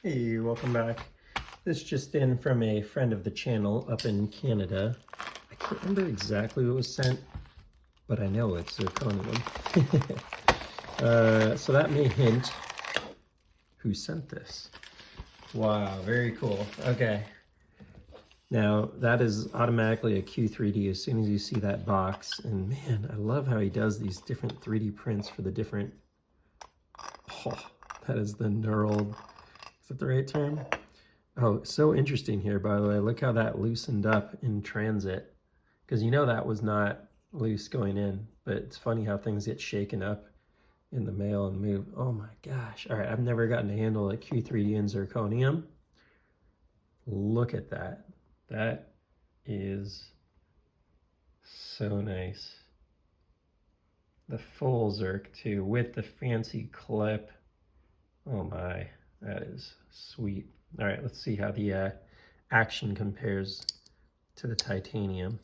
Hey, welcome back. This just in from a friend of the channel up in Canada. I can't remember exactly what was sent, but I know it's zirconium. So that may hint who sent this. Wow, very cool. Okay. Now, that is automatically a Q3D as soon as you see that box. And man, I love how he does these different 3D prints for the different... Oh, that is the knurled... Is that the right term? Oh, so interesting here, by the way. Look how that loosened up in transit. Because you know that was not loose going in. But it's funny how things get shaken up in the mail and move. Oh my gosh. All right, I've never gotten to handle a Q3D in zirconium. Look at that. That is so nice. The full Zirc too, with the fancy clip. Oh my, that is sweet. All right, let's see how the action compares to the titanium.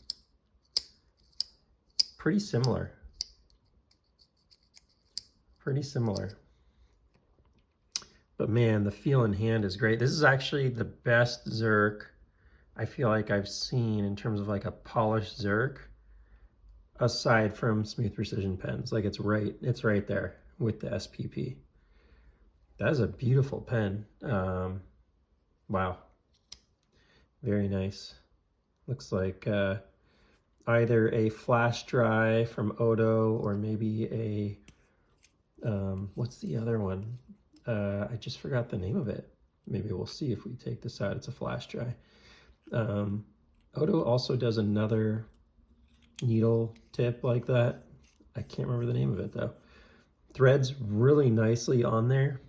Pretty similar. Pretty similar. But man, the feel in hand is great. This is actually the best Zirc I feel like I've seen in terms of like a polished Zirc, aside from Smooth Precision pens. Like it's right there with the SPP. That is a beautiful pen. Wow. Very nice. Looks like either a flash drive from Odo or maybe a, what's the other one? I just forgot the name of it. Maybe we'll see if we take this out. It's a flash drive. Odo also does another needle tip like that. I can't remember the name of it though. Threads really nicely on there.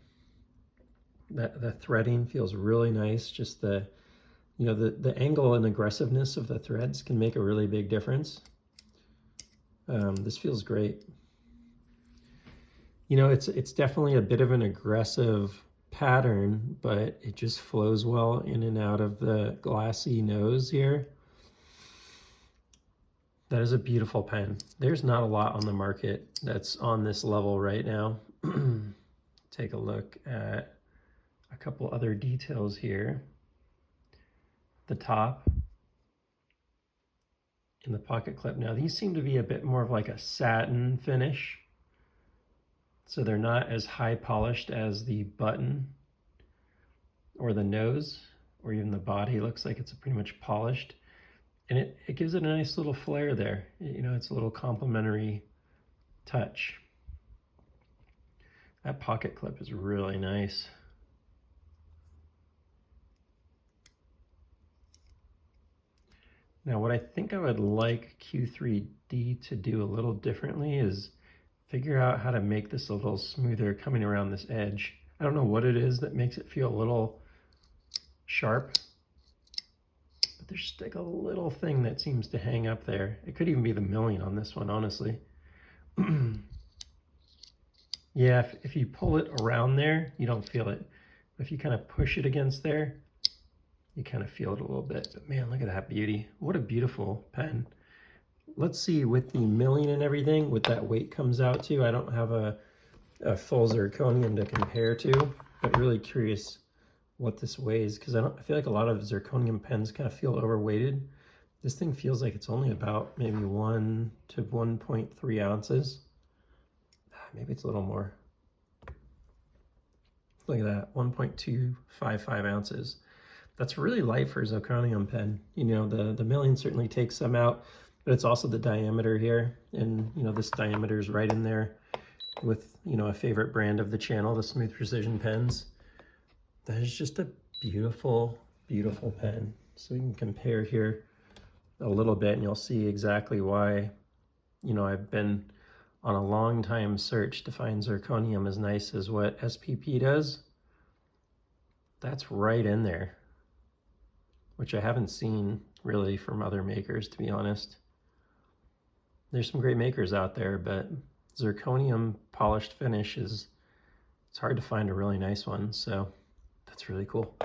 The threading feels really nice. Just the, you know, the angle and aggressiveness of the threads can make a really big difference. This feels great. You know, it's definitely a bit of an aggressive pattern, but it just flows well in and out of the glassy nose here. That is a beautiful pen. There's not a lot on the market that's on this level right now. Take a look at a couple other details here. The top and the pocket clip. Now these seem to be a bit more of like a satin finish. So they're not as high polished as the button or the nose or even the body. It looks like it's pretty much polished. And it gives it a nice little flair there. You know, it's a little complimentary touch. That pocket clip is really nice. Now what I think I would like Q3D to do a little differently is figure out how to make this a little smoother coming around this edge. I don't know what it is that makes it feel a little sharp, but there's just like a little thing that seems to hang up there. It could even be the milling on this one, honestly. Yeah, if you pull it around there, you don't feel it. If you kind of push it against there, you kind of feel it a little bit. But man, look at that beauty. What a beautiful pen. Let's see with the milling and everything, what that weight comes out to. I don't have a full zirconium to compare to, but really curious what this weighs, because I feel like a lot of zirconium pens kind of feel overweighted. This thing feels like it's only about maybe 1 to 1.3 ounces. Maybe it's a little more. Look at that, 1.255 ounces. That's really light for a zirconium pen. You know, the milling certainly takes some out, but it's also the diameter here. And, you know, this diameter is right in there with, you know, a favorite brand of the channel, the Smooth Precision pens. That is just a beautiful, beautiful pen. So we can compare here a little bit and you'll see exactly why, you know, I've been on a long time search to find zirconium as nice as what SPP does. That's right in there, which I haven't seen really from other makers, to be honest. There's some great makers out there, but zirconium polished finish it's hard to find a really nice one, so that's really cool.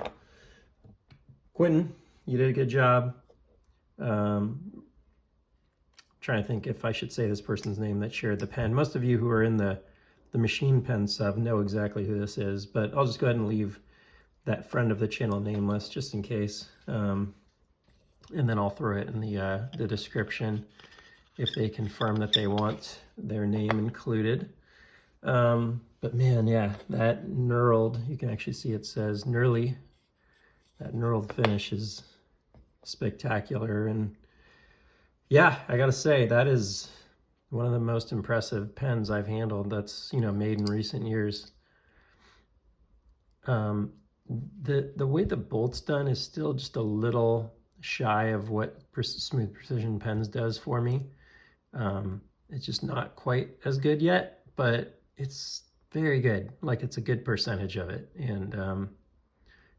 Quentin, you did a good job. Trying to think if I should say this person's name that shared the pen. Most of you who are in the machine pen sub know exactly who this is, but I'll just go ahead and leave that friend of the channel nameless, just in case. And then I'll throw it in the description if they confirm that they want their name included. But man, yeah, that knurled, you can actually see it says Knurly. That knurled finish is spectacular. And yeah, I gotta say, that is one of the most impressive pens I've handled that's, you know, made in recent years. The way the bolt's done is still just a little shy of what Smooth Precision Pens does for me. It's just not quite as good yet, but it's very good. Like, it's a good percentage of it. And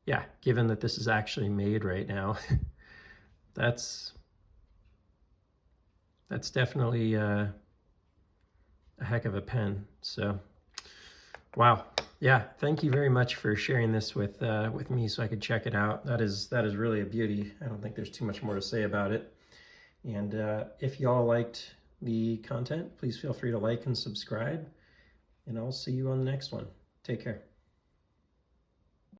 yeah, given that this is actually made right now, that's definitely a heck of a pen. So wow. Yeah, thank you very much for sharing this with me so I could check it out. That is really a beauty. I don't think there's too much more to say about it. And if y'all liked the content, please feel free to like and subscribe. And I'll see you on the next one. Take care.